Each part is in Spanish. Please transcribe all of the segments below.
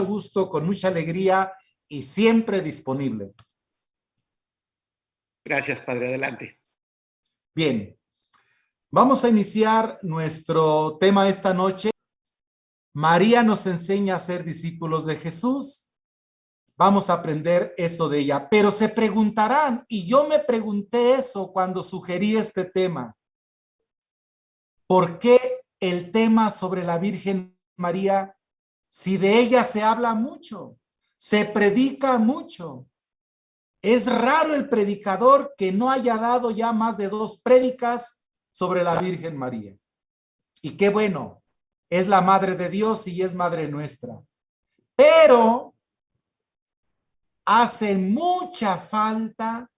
gusto, con mucha alegría y siempre disponible. Gracias, Padre. Adelante. Bien, vamos a iniciar nuestro tema esta noche. María nos enseña a ser discípulos de Jesús. Vamos a aprender eso de ella, pero se preguntarán, y yo me pregunté eso cuando sugerí este tema. ¿Por qué el tema sobre la Virgen María, si de ella se habla mucho, se predica mucho? Es raro el predicador que no haya dado ya más de 2 prédicas sobre la Virgen María. Y qué bueno, es la Madre de Dios y es Madre nuestra. Pero hace mucha falta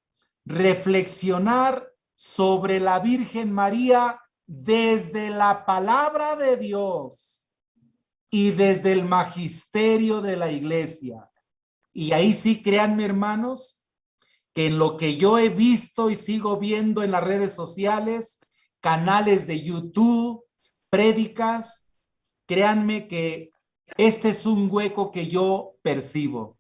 reflexionar sobre la Virgen María desde la palabra de Dios y desde el magisterio de la iglesia. Y ahí sí, créanme, hermanos, que en lo que yo he visto y sigo viendo en las redes sociales, canales de YouTube, prédicas, créanme que este es un hueco que yo percibo.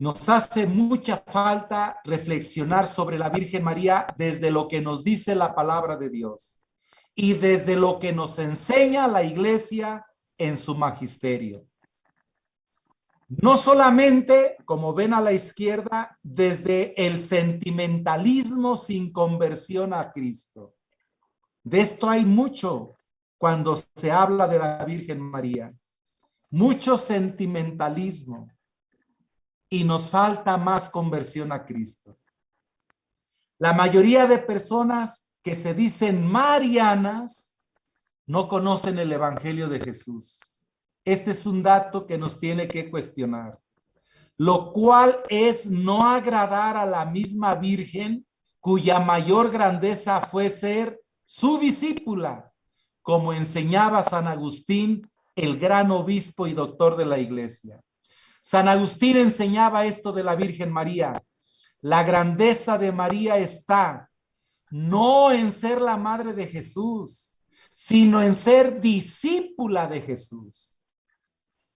Nos hace mucha falta reflexionar sobre la Virgen María desde lo que nos dice la palabra de Dios y desde lo que nos enseña la iglesia en su magisterio. No solamente, como ven a la izquierda, desde el sentimentalismo sin conversión a Cristo. De esto hay mucho cuando se habla de la Virgen María. Mucho sentimentalismo. Y nos falta más conversión a Cristo. La mayoría de personas que se dicen marianas no conocen el Evangelio de Jesús. Este es un dato que nos tiene que cuestionar. Lo cual es no agradar a la misma Virgen, cuya mayor grandeza fue ser su discípula, como enseñaba San Agustín, el gran obispo y doctor de la iglesia. San Agustín enseñaba esto de la Virgen María. La grandeza de María está no en ser la madre de Jesús, sino en ser discípula de Jesús.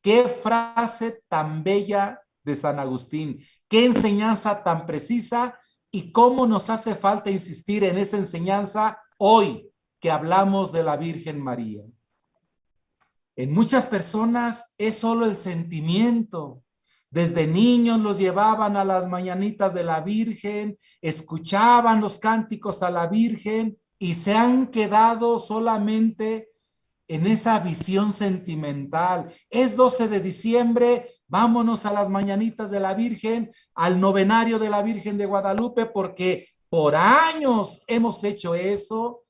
Qué frase tan bella de San Agustín, qué enseñanza tan precisa y cómo nos hace falta insistir en esa enseñanza hoy que hablamos de la Virgen María. En muchas personas es solo el sentimiento. Desde niños los llevaban a las mañanitas de la Virgen, escuchaban los cánticos a la Virgen y se han quedado solamente en esa visión sentimental. Es 12 de diciembre, vámonos a las mañanitas de la Virgen, al novenario de la Virgen de Guadalupe, porque por años hemos hecho eso.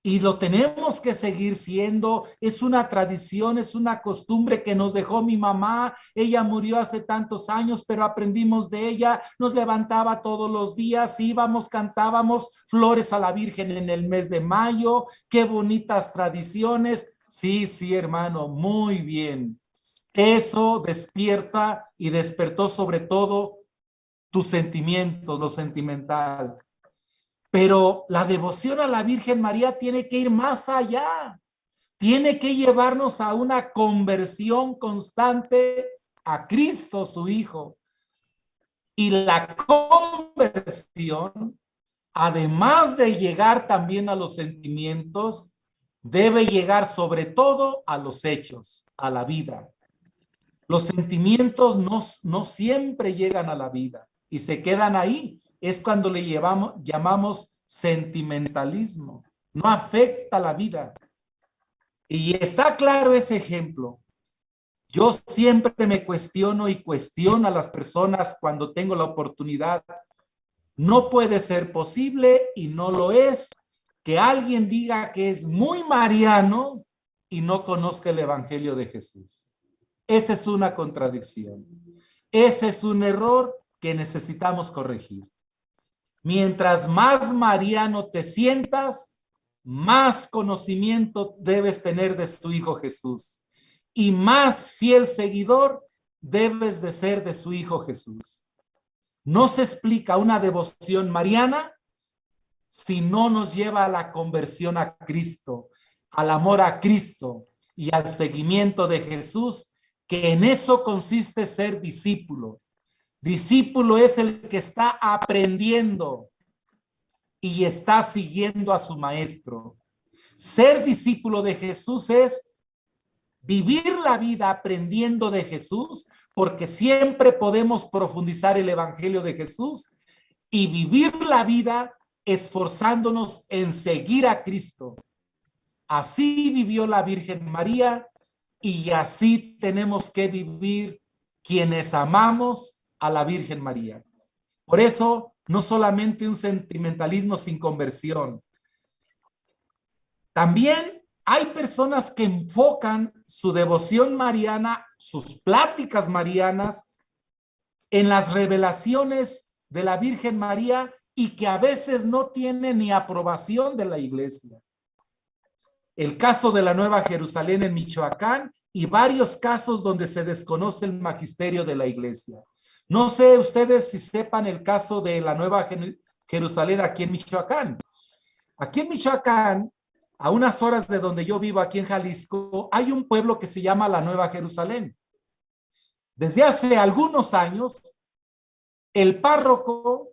Y lo tenemos que seguir siendo, es una tradición, es una costumbre que nos dejó mi mamá. Ella murió hace tantos años, pero aprendimos de ella, nos levantaba todos los días, íbamos, cantábamos flores a la Virgen en el mes de mayo, qué bonitas tradiciones. Sí, sí, hermano, muy bien. Eso despierta y despertó sobre todo tus sentimientos, lo sentimental. Pero la devoción a la Virgen María tiene que ir más allá. Tiene que llevarnos a una conversión constante a Cristo, su Hijo. Y la conversión, además de llegar también a los sentimientos, debe llegar sobre todo a los hechos, a la vida. Los sentimientos no siempre llegan a la vida y se quedan ahí. Es cuando le llamamos sentimentalismo. No afecta la vida. Y está claro ese ejemplo. Yo siempre me cuestiono y cuestiono a las personas cuando tengo la oportunidad. No puede ser posible y no lo es que alguien diga que es muy mariano y no conozca el Evangelio de Jesús. Esa es una contradicción. Ese es un error que necesitamos corregir. Mientras más mariano te sientas, más conocimiento debes tener de su Hijo Jesús y más fiel seguidor debes de ser de su Hijo Jesús. No se explica una devoción mariana si no nos lleva a la conversión a Cristo, al amor a Cristo y al seguimiento de Jesús que en eso consiste ser discípulo. Discípulo es el que está aprendiendo y está siguiendo a su maestro. Ser discípulo de Jesús es vivir la vida aprendiendo de Jesús, porque siempre podemos profundizar el evangelio de Jesús, y vivir la vida esforzándonos en seguir a Cristo. Así vivió la Virgen María y así tenemos que vivir quienes amamos a la Virgen María. Por eso, no solamente un sentimentalismo sin conversión. También hay personas que enfocan su devoción mariana, sus pláticas marianas, en las revelaciones de la Virgen María y que a veces no tienen ni aprobación de la iglesia. El caso de la Nueva Jerusalén en Michoacán y varios casos donde se desconoce el magisterio de la iglesia. No sé ustedes si sepan el caso de la Nueva Jerusalén aquí en Michoacán. Aquí en Michoacán, a unas horas de donde yo vivo, aquí en Jalisco, hay un pueblo que se llama la Nueva Jerusalén. Desde hace algunos años, el párroco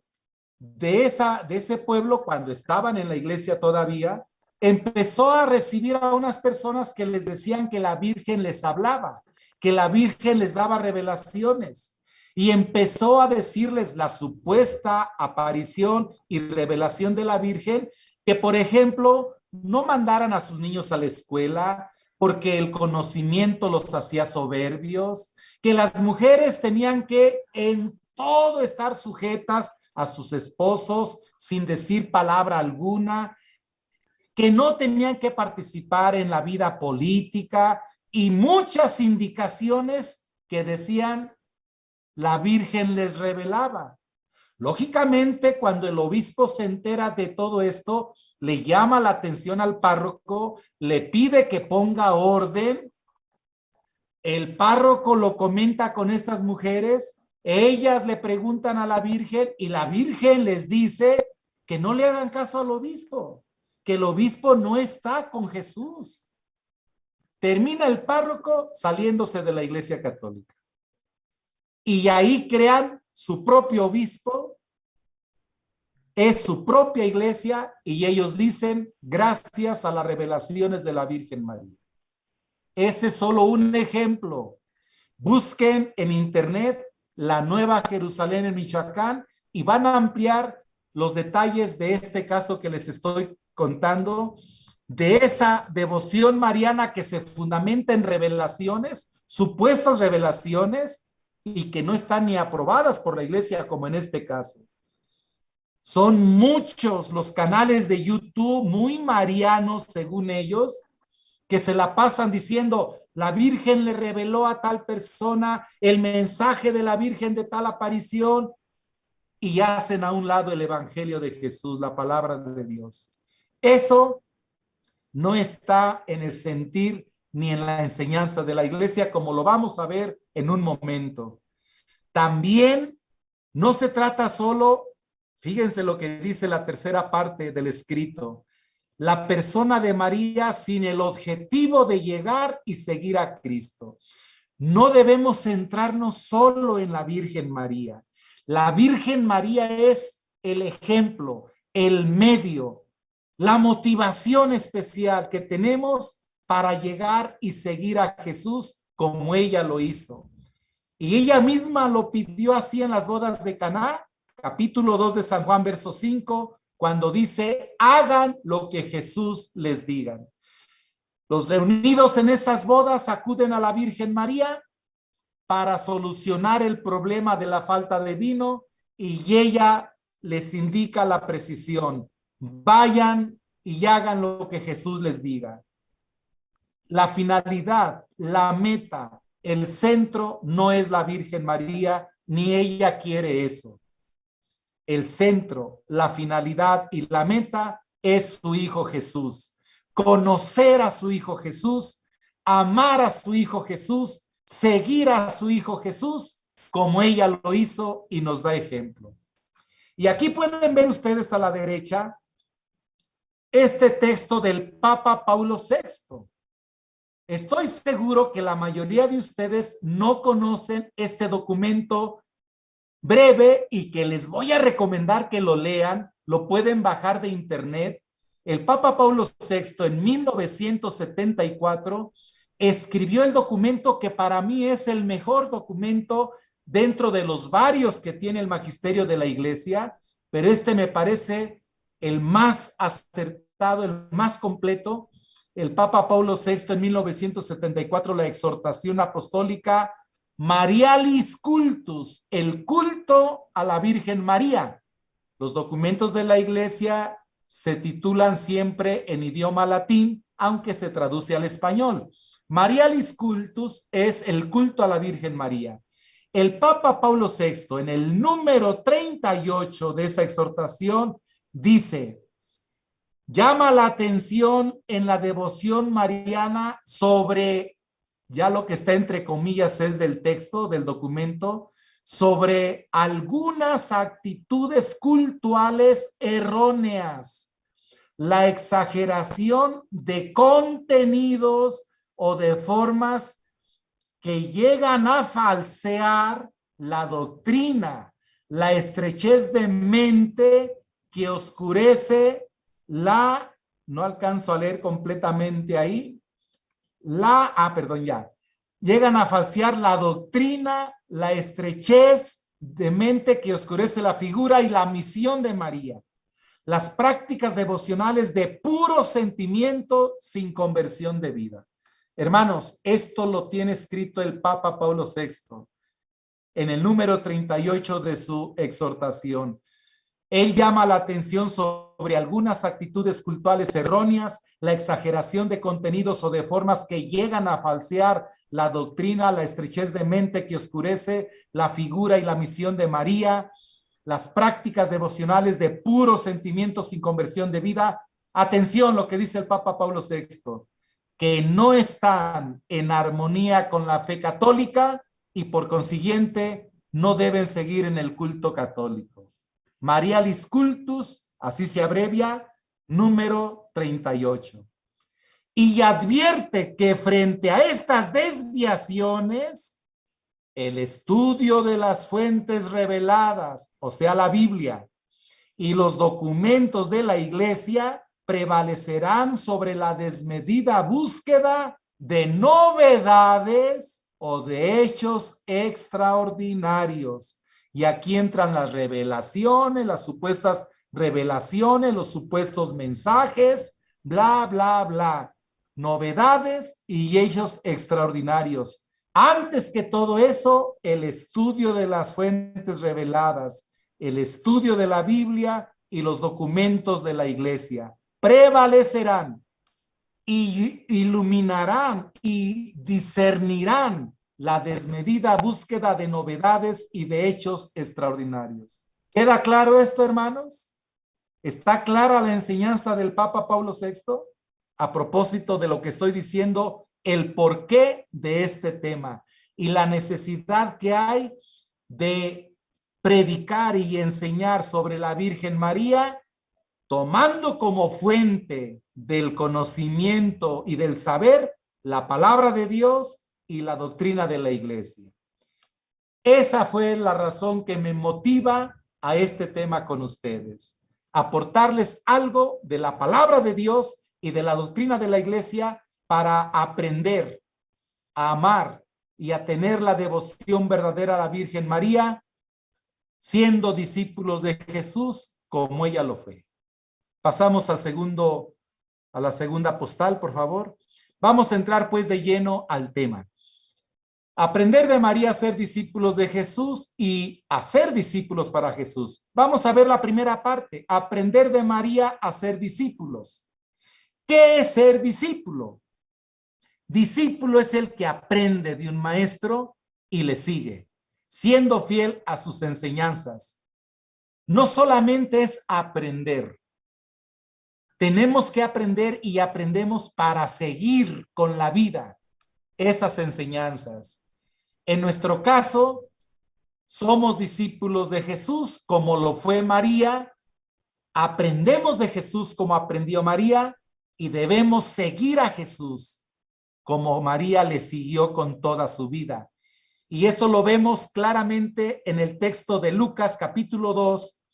de ese pueblo, cuando estaban en la iglesia todavía, empezó a recibir a unas personas que les decían que la Virgen les hablaba, que la Virgen les daba revelaciones, y empezó a decirles la supuesta aparición y revelación de la Virgen, que por ejemplo, no mandaran a sus niños a la escuela porque el conocimiento los hacía soberbios, que las mujeres tenían que en todo estar sujetas a sus esposos sin decir palabra alguna, que no tenían que participar en la vida política y muchas indicaciones que decían la Virgen les revelaba. Lógicamente, cuando el obispo se entera de todo esto, le llama la atención al párroco, le pide que ponga orden. El párroco lo comenta con estas mujeres, ellas le preguntan a la Virgen y la Virgen les dice que no le hagan caso al obispo, que el obispo no está con Jesús. Termina el párroco saliéndose de la Iglesia Católica. Y ahí crean su propio obispo, es su propia iglesia, y ellos dicen gracias a las revelaciones de la Virgen María. Ese es solo un ejemplo. Busquen en internet la Nueva Jerusalén en Michoacán y van a ampliar los detalles de este caso que les estoy contando, de esa devoción mariana que se fundamenta en revelaciones, supuestas revelaciones, y que no están ni aprobadas por la iglesia, como en este caso. Son muchos los canales de YouTube muy marianos, según ellos, que se la pasan diciendo, la Virgen le reveló a tal persona el mensaje de la Virgen de tal aparición, y hacen a un lado el evangelio de Jesús, la palabra de Dios. Eso no está en el sentir ni en la enseñanza de la iglesia, como lo vamos a ver en un momento. También no se trata solo, fíjense lo que dice la tercera parte del escrito, la persona de María sin el objetivo de llegar y seguir a Cristo. No debemos centrarnos solo en la Virgen María. La Virgen María es el ejemplo, el medio, la motivación especial que tenemos para llegar y seguir a Jesús como ella lo hizo. Y ella misma lo pidió así en las bodas de Caná, capítulo 2 de San Juan, verso 5, cuando dice, hagan lo que Jesús les diga. Los reunidos en esas bodas acuden a la Virgen María para solucionar el problema de la falta de vino, y ella les indica la precisión. Vayan y hagan lo que Jesús les diga. La finalidad, la meta, el centro no es la Virgen María, ni ella quiere eso. El centro, la finalidad y la meta es su Hijo Jesús. Conocer a su Hijo Jesús, amar a su Hijo Jesús, seguir a su Hijo Jesús, como ella lo hizo y nos da ejemplo. Y aquí pueden ver ustedes a la derecha este texto del Papa Paulo VI. Estoy seguro que la mayoría de ustedes no conocen este documento breve y que les voy a recomendar que lo lean. Lo pueden bajar de internet. El Papa Pablo VI en 1974 escribió el documento que para mí es el mejor documento dentro de los varios que tiene el magisterio de la Iglesia, pero este me parece el más acertado, el más completo. El Papa Pablo VI en 1974, la exhortación apostólica Marialis Cultus, el culto a la Virgen María. Los documentos de la Iglesia se titulan siempre en idioma latín, aunque se traduce al español. Marialis Cultus es el culto a la Virgen María. El Papa Pablo VI, en el número 38 de esa exhortación, dice: llama la atención en la devoción mariana sobre, ya lo que está entre comillas es del texto, del documento, sobre algunas actitudes cultuales erróneas, la exageración de contenidos o de formas que llegan a falsear la doctrina, la estrechez de mente que oscurece no alcanzo a leer completamente ahí, llegan a falsear la doctrina, la estrechez de mente que oscurece la figura y la misión de María, las prácticas devocionales de puro sentimiento sin conversión de vida. Hermanos, esto lo tiene escrito el Papa Pablo VI en el número 38 de su exhortación. Él llama la atención sobre algunas actitudes cultuales erróneas, la exageración de contenidos o de formas que llegan a falsear la doctrina, la estrechez de mente que oscurece la figura y la misión de María, las prácticas devocionales de puro sentimiento sin conversión de vida. Atención lo que dice el Papa Pablo VI, que no están en armonía con la fe católica y por consiguiente no deben seguir en el culto católico. Marialis Cultus, así se abrevia, número 38. Y advierte que frente a estas desviaciones, el estudio de las fuentes reveladas, o sea, la Biblia, y los documentos de la Iglesia prevalecerán sobre la desmedida búsqueda de novedades o de hechos extraordinarios. Y aquí entran las revelaciones, las supuestas revelaciones, los supuestos mensajes, bla, bla, bla. Novedades y hechos extraordinarios. Antes que todo eso, el estudio de las fuentes reveladas, el estudio de la Biblia y los documentos de la Iglesia prevalecerán y iluminarán y discernirán la desmedida búsqueda de novedades y de hechos extraordinarios. ¿Queda claro esto, hermanos? ¿Está clara la enseñanza del Papa Pablo VI? A propósito de lo que estoy diciendo, el porqué de este tema y la necesidad que hay de predicar y enseñar sobre la Virgen María, tomando como fuente del conocimiento y del saber la palabra de Dios y la doctrina de la Iglesia. Esa fue la razón que me motiva a este tema con ustedes. Aportarles algo de la palabra de Dios y de la doctrina de la Iglesia para aprender a amar y a tener la devoción verdadera a la Virgen María, siendo discípulos de Jesús como ella lo fue. Pasamos a la segunda postal, por favor. Vamos a entrar pues de lleno al tema. Aprender de María a ser discípulos de Jesús y a ser discípulos para Jesús. Vamos a ver la primera parte. Aprender de María a ser discípulos. ¿Qué es ser discípulo? Discípulo es el que aprende de un maestro y le sigue, siendo fiel a sus enseñanzas. No solamente es aprender. Tenemos que aprender y aprendemos para seguir con la vida esas enseñanzas. En nuestro caso, somos discípulos de Jesús, como lo fue María. Aprendemos de Jesús como aprendió María y debemos seguir a Jesús como María le siguió con toda su vida. Y eso lo vemos claramente en el texto de Lucas capítulo 2,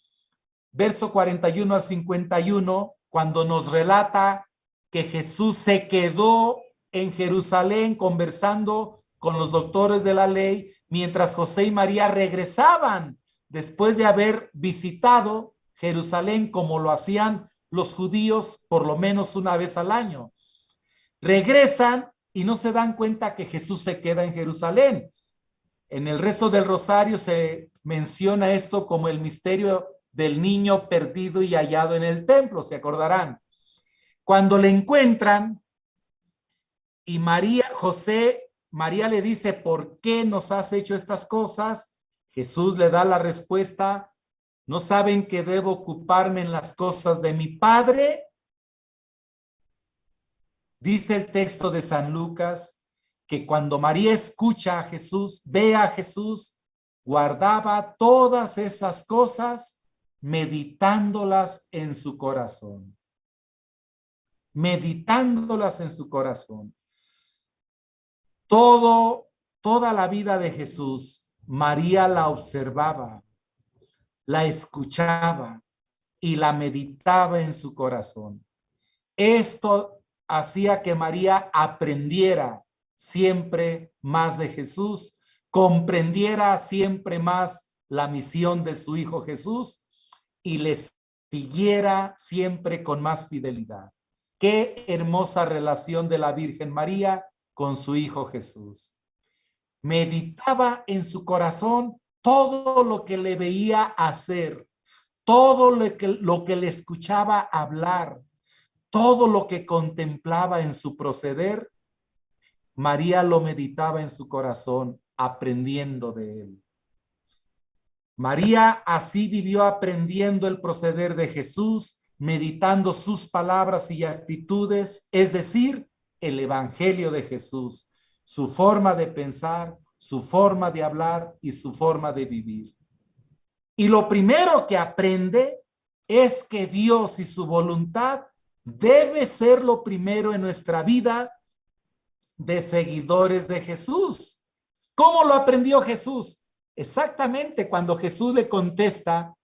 verso 41 al 51, cuando nos relata que Jesús se quedó en Jerusalén conversando con los doctores de la ley, mientras José y María regresaban después de haber visitado Jerusalén como lo hacían los judíos por lo menos una vez al año. Regresan y no se dan cuenta que Jesús se queda en Jerusalén. En el rezo del rosario se menciona esto como el misterio del niño perdido y hallado en el templo, se acordarán. Cuando le encuentran y María le dice, ¿por qué nos has hecho estas cosas? Jesús le da la respuesta, ¿no saben que debo ocuparme en las cosas de mi Padre? Dice el texto de San Lucas que cuando María escucha a Jesús, ve a Jesús, guardaba todas esas cosas meditándolas en su corazón. Meditándolas en su corazón. Toda la vida de Jesús, María la observaba, la escuchaba y la meditaba en su corazón. Esto hacía que María aprendiera siempre más de Jesús, comprendiera siempre más la misión de su Hijo Jesús y le siguiera siempre con más fidelidad. Qué hermosa relación de la Virgen María con su Hijo Jesús. Meditaba en su corazón todo lo que le veía hacer, todo lo que le escuchaba hablar, todo lo que contemplaba en su proceder. María lo meditaba en su corazón, aprendiendo de él. María así vivió aprendiendo el proceder de Jesús, meditando sus palabras y actitudes, es decir, el evangelio de Jesús, su forma de pensar, su forma de hablar y su forma de vivir. Y lo primero que aprende es que Dios y su voluntad debe ser lo primero en nuestra vida de seguidores de Jesús. ¿Cómo lo aprendió Jesús? Exactamente cuando Jesús le contesta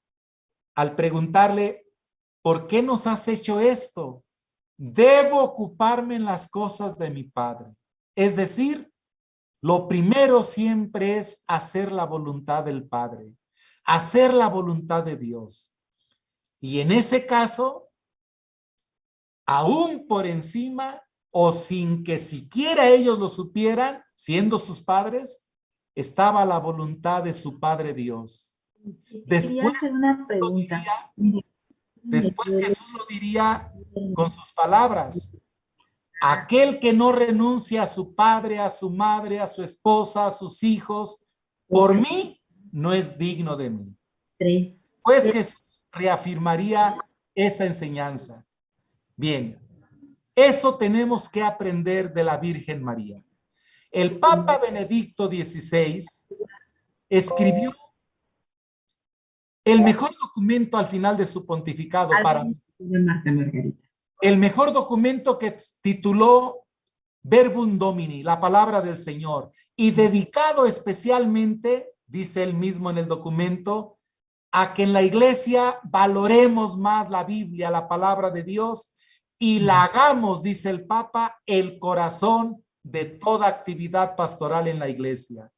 al preguntarle, ¿por qué nos has hecho esto? Debo ocuparme en las cosas de mi Padre. Es decir, lo primero siempre es hacer la voluntad del Padre, hacer la voluntad de Dios. Y en ese caso, aún por encima o sin que siquiera ellos lo supieran, siendo sus padres, estaba la voluntad de su Padre Dios. Después, una pregunta. Después Jesús lo diría con sus palabras. Aquel que no renuncia a su padre, a su madre, a su esposa, a sus hijos, por mí, no es digno de mí. Pues Jesús reafirmaría esa enseñanza. Bien, eso tenemos que aprender de la Virgen María. El Papa Benedicto XVI escribió el mejor documento al final de su pontificado para mí. El mejor documento que tituló Verbum Domini, la palabra del Señor, y dedicado especialmente, dice él mismo en el documento, a que en la iglesia valoremos más la Biblia, la palabra de Dios, y la hagamos, dice el Papa, el corazón de toda actividad pastoral en la iglesia.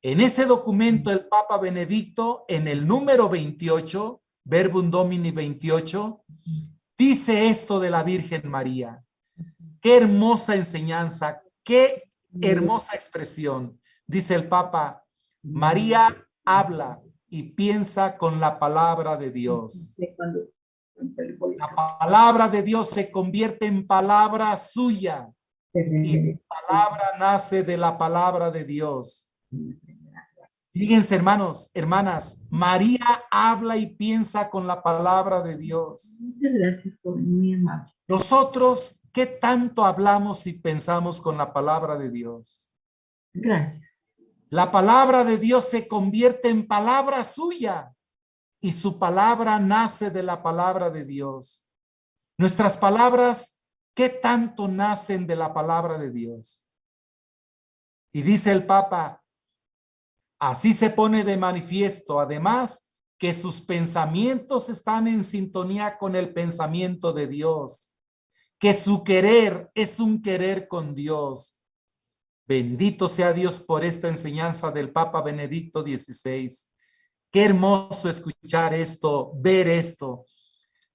En ese documento el Papa Benedicto, en el número 28, Verbum Domini 28, dice esto de la Virgen María. Qué hermosa enseñanza, qué hermosa expresión. Dice el Papa, María habla y piensa con la palabra de Dios. La palabra de Dios se convierte en palabra suya y su palabra nace de la palabra de Dios. Fíjense, hermanos, hermanas, María habla y piensa con la palabra de Dios. Muchas gracias, joven, muy amable. Nosotros, ¿qué tanto hablamos y pensamos con la palabra de Dios? Gracias. La palabra de Dios se convierte en palabra suya y su palabra nace de la palabra de Dios. Nuestras palabras ¿Qué tanto nacen de la palabra de Dios? Y dice el Papa, así se pone de manifiesto, además, que sus pensamientos están en sintonía con el pensamiento de Dios, que su querer es un querer con Dios. Bendito sea Dios por esta enseñanza del Papa Benedicto XVI. Qué hermoso escuchar esto, ver esto.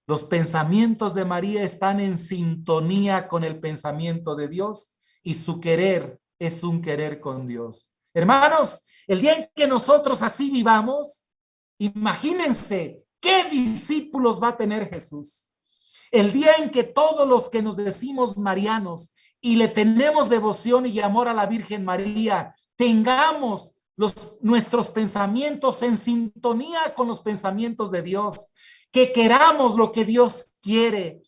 Los pensamientos de María están en sintonía con el pensamiento de Dios y su querer es un querer con Dios. Hermanos, el día en que nosotros así vivamos, imagínense qué discípulos va a tener Jesús. El día en que todos los que nos decimos marianos y le tenemos devoción y amor a la Virgen María, tengamos nuestros pensamientos en sintonía con los pensamientos de Dios, que queramos lo que Dios quiere.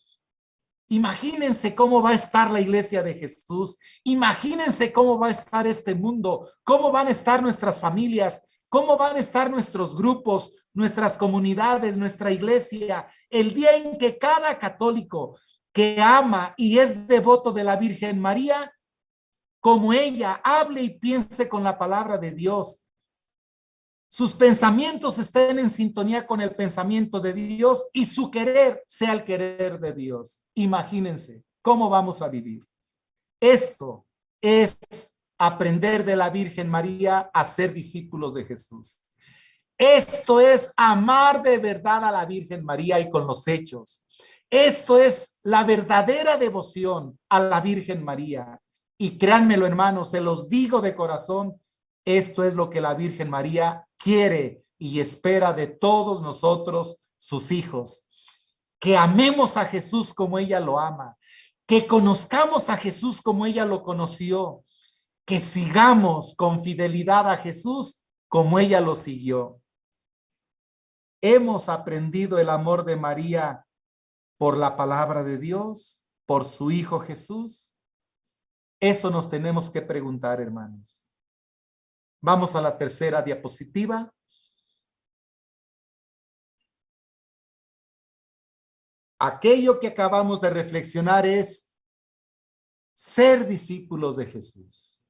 Imagínense cómo va a estar la iglesia de Jesús. Imagínense cómo va a estar este mundo, cómo van a estar nuestras familias, cómo van a estar nuestros grupos, nuestras comunidades, nuestra iglesia. El día en que cada católico que ama y es devoto de la Virgen María, como ella, hable y piense con la palabra de Dios. Sus pensamientos estén en sintonía con el pensamiento de Dios y su querer sea el querer de Dios. Imagínense cómo vamos a vivir. Esto es aprender de la Virgen María a ser discípulos de Jesús. Esto es amar de verdad a la Virgen María y con los hechos. Esto es la verdadera devoción a la Virgen María. Y créanmelo, hermanos, se los digo de corazón, esto es lo que la Virgen María quiere y espera de todos nosotros, sus hijos. Que amemos a Jesús como ella lo ama, que conozcamos a Jesús como ella lo conoció, que sigamos con fidelidad a Jesús como ella lo siguió. Hemos aprendido el amor de María por la palabra de Dios, por su Hijo Jesús. Eso nos tenemos que preguntar, hermanos. Vamos a la tercera diapositiva. Aquello que acabamos de reflexionar es ser discípulos de Jesús,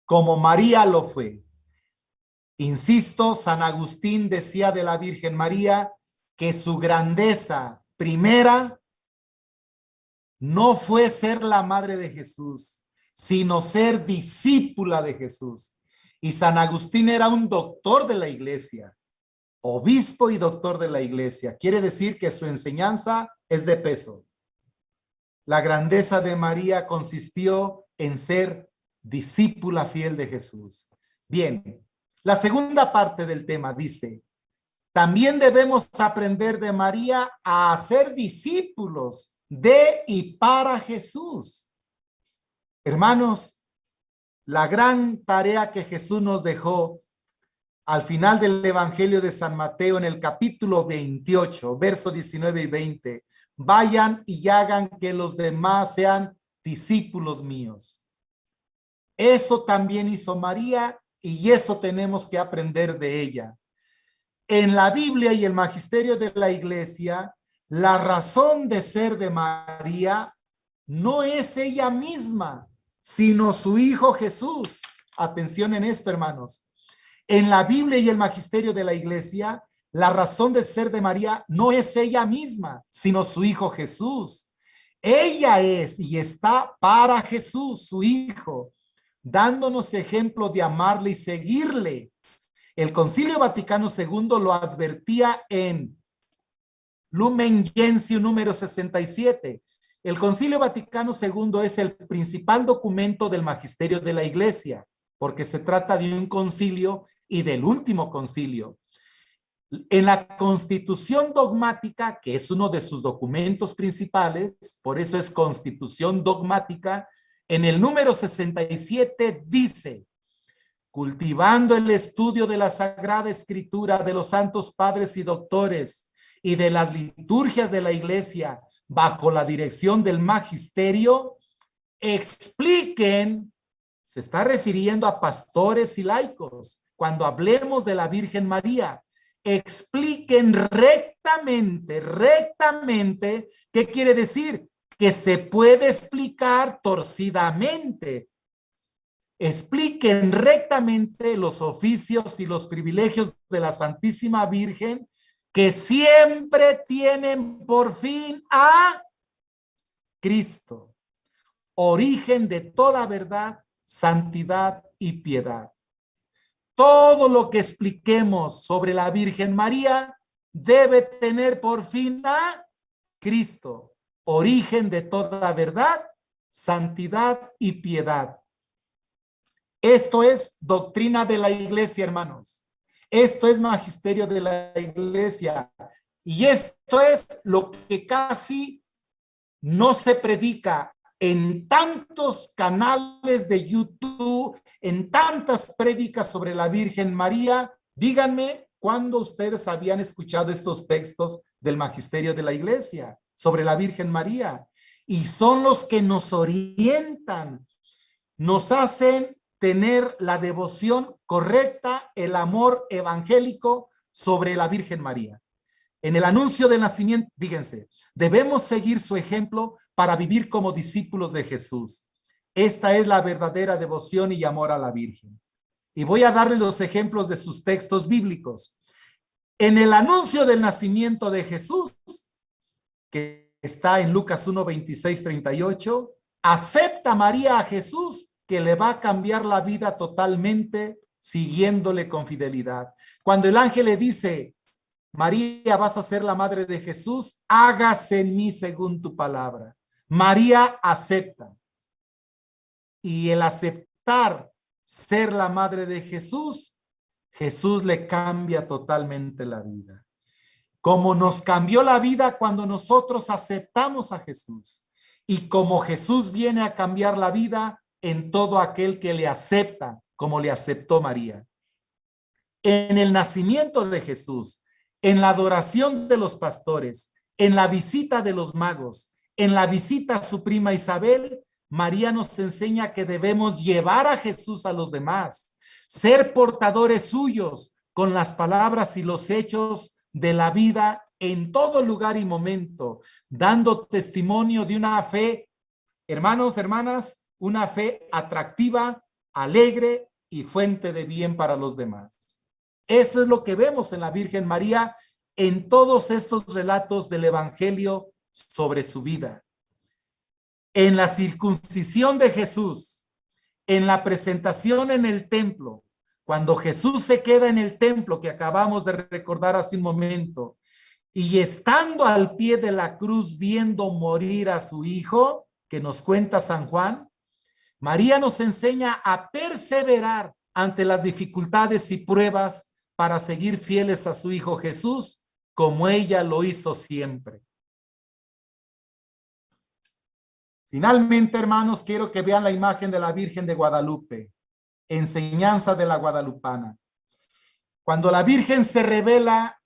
como María lo fue. Insisto, San Agustín decía de la Virgen María que su grandeza primera no fue ser la madre de Jesús, sino ser discípula de Jesús. Y San Agustín era un doctor de la iglesia, obispo y doctor de la iglesia. Quiere decir que su enseñanza es de peso. La grandeza de María consistió en ser discípula fiel de Jesús. Bien, la segunda parte del tema dice, también debemos aprender de María a ser discípulos de y para Jesús. Hermanos, la gran tarea que Jesús nos dejó al final del Evangelio de San Mateo en el capítulo 28, versos 19 y 20, vayan y hagan que los demás sean discípulos míos. Eso también hizo María y eso tenemos que aprender de ella. En la Biblia y el magisterio de la iglesia, la razón de ser de María no es ella misma, sino su Hijo Jesús. Atención en esto, hermanos. En la Biblia y el magisterio de la iglesia, la razón de ser de María no es ella misma, sino su Hijo Jesús. Ella es y está para Jesús, su Hijo, dándonos ejemplo de amarle y seguirle. El Concilio Vaticano II lo advertía en Lumen Gentium número 67. El Concilio Vaticano II es el principal documento del magisterio de la iglesia, porque se trata de un concilio y del último concilio. En la Constitución dogmática, que es uno de sus documentos principales, por eso es Constitución dogmática, en el número 67 dice, cultivando el estudio de la Sagrada Escritura de los santos padres y doctores y de las liturgias de la iglesia bajo la dirección del magisterio, expliquen, se está refiriendo a pastores y laicos, cuando hablemos de la Virgen María, expliquen rectamente, ¿qué quiere decir? que se puede explicar torcidamente. Expliquen rectamente los oficios y los privilegios de la Santísima Virgen, que siempre tienen por fin a Cristo, origen de toda verdad, santidad y piedad. Todo lo que expliquemos sobre la Virgen María debe tener por fin a Cristo, origen de toda verdad, santidad y piedad. Esto es doctrina de la iglesia, hermanos. Esto es magisterio de la iglesia. Y esto es lo que casi no se predica en tantos canales de YouTube, en tantas prédicas sobre la Virgen María. Díganme cuándo ustedes habían escuchado estos textos del magisterio de la iglesia sobre la Virgen María. Y son los que nos orientan, nos hacen tener la devoción correcta, el amor evangélico sobre la Virgen María. En el anuncio del nacimiento, fíjense, debemos seguir su ejemplo para vivir como discípulos de Jesús. Esta es la verdadera devoción y amor a la Virgen. Y voy a darle los ejemplos de sus textos bíblicos. En el anuncio del nacimiento de Jesús, que está en Lucas 1, 26, 38, acepta María a Jesús, que le va a cambiar la vida totalmente siguiéndole con fidelidad. Cuando el ángel le dice, María, vas a ser la madre de Jesús, hágase en mí según tu palabra. María acepta. Y el aceptar ser la madre de Jesús, Jesús le cambia totalmente la vida. Como nos cambió la vida cuando nosotros aceptamos a Jesús. Y como Jesús viene a cambiar la vida en todo aquel que le acepta, como le aceptó María. En el nacimiento de Jesús, en la adoración de los pastores, en la visita de los magos, en la visita a su prima Isabel, María nos enseña que debemos llevar a Jesús a los demás, ser portadores suyos con las palabras y los hechos de la vida en todo lugar y momento, dando testimonio de una fe, hermanos, hermanas, una fe atractiva, alegre y fuente de bien para los demás. Eso es lo que vemos en la Virgen María en todos estos relatos del Evangelio sobre su vida. En la circuncisión de Jesús, en la presentación en el templo, cuando Jesús se queda en el templo que acabamos de recordar hace un momento, y estando al pie de la cruz viendo morir a su hijo, que nos cuenta San Juan, María nos enseña a perseverar ante las dificultades y pruebas para seguir fieles a su Hijo Jesús, como ella lo hizo siempre. Finalmente, hermanos, quiero que vean la imagen de la Virgen de Guadalupe, enseñanza de la guadalupana. Cuando la Virgen se revela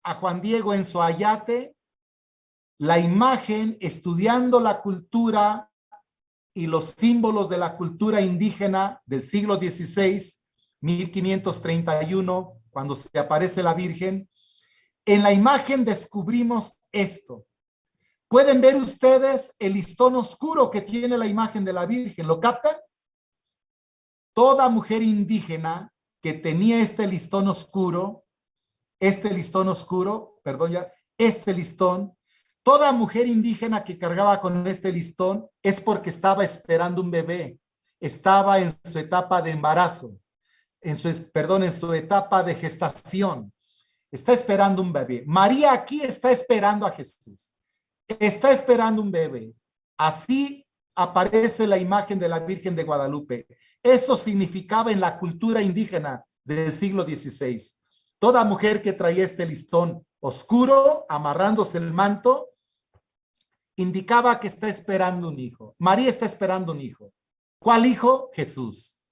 a Juan Diego en su ayate, la imagen, estudiando la cultura y los símbolos de la cultura indígena del siglo XVI, 1531, cuando se aparece la Virgen, en la imagen descubrimos esto. ¿Pueden ver ustedes el listón oscuro que tiene la imagen de la Virgen? ¿Lo captan? Toda mujer indígena que tenía este listón oscuro, toda mujer indígena que cargaba con este listón es porque estaba esperando un bebé, estaba en su etapa de embarazo, en su etapa de gestación, está esperando un bebé. María aquí está esperando a Jesús, está esperando un bebé. Así aparece la imagen de la Virgen de Guadalupe. Eso significaba en la cultura indígena del siglo XVI. Toda mujer que traía este listón oscuro, amarrándose el manto, indicaba que está esperando un hijo. María está esperando un hijo. ¿Cuál hijo? Jesús.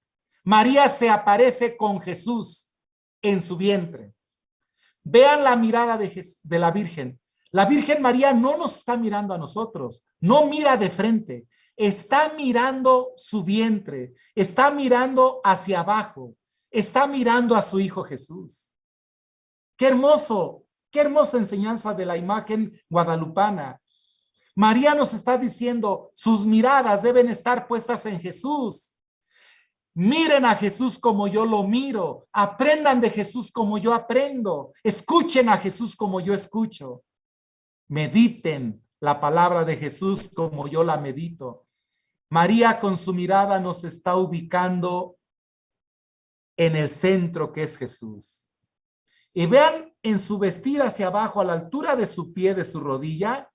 María se aparece con Jesús en su vientre. Vean la mirada de la Virgen. La Virgen María no nos está mirando a nosotros, no mira de frente, está mirando su vientre, está mirando hacia abajo, está mirando a su Hijo Jesús. Qué hermoso, qué hermosa enseñanza de la imagen guadalupana. María nos está diciendo, sus miradas deben estar puestas en Jesús. Miren a Jesús como yo lo miro. Aprendan de Jesús como yo aprendo. Escuchen a Jesús como yo escucho. Mediten la palabra de Jesús como yo la medito. María con su mirada nos está ubicando en el centro que es Jesús. Y vean en su vestir hacia abajo, a la altura de su pie, de su rodilla.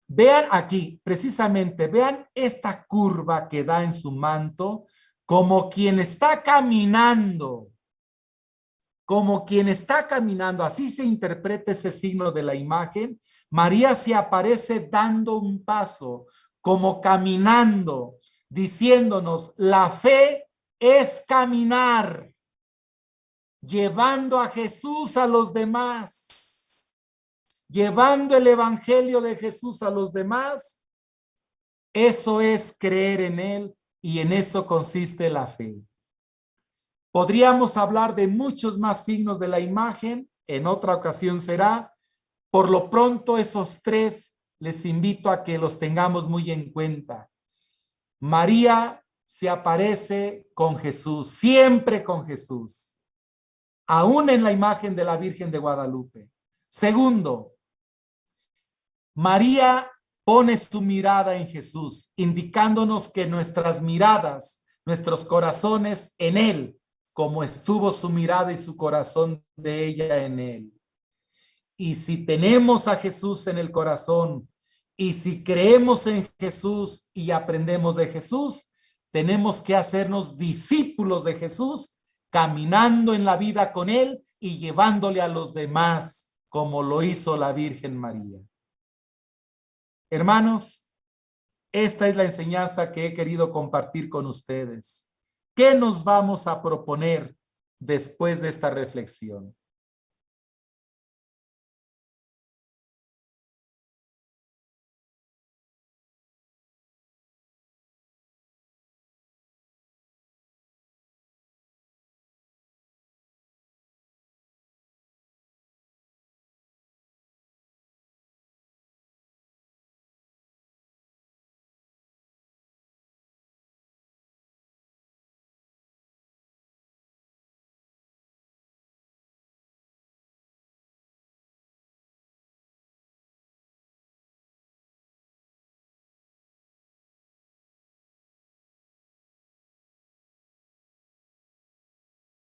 Vean aquí, precisamente, vean esta curva que da en su manto, como quien está caminando. Como quien está caminando, así se interpreta ese signo de la imagen. María se aparece dando un paso, como caminando, diciéndonos, la fe es caminar, llevando a Jesús a los demás, llevando el evangelio de Jesús a los demás. Eso es creer en Él y en eso consiste la fe. Podríamos hablar de muchos más signos de la imagen, en otra ocasión será. Por lo pronto, esos tres les invito a que los tengamos muy en cuenta. María se aparece con Jesús, siempre con Jesús, aún en la imagen de la Virgen de Guadalupe. Segundo, María pone su mirada en Jesús, indicándonos que nuestras miradas, nuestros corazones en Él, como estuvo su mirada y su corazón de ella en Él. Y si tenemos a Jesús en el corazón, y si creemos en Jesús y aprendemos de Jesús, tenemos que hacernos discípulos de Jesús, caminando en la vida con Él y llevándole a los demás, como lo hizo la Virgen María. Hermanos, esta es la enseñanza que he querido compartir con ustedes. ¿Qué nos vamos a proponer después de esta reflexión?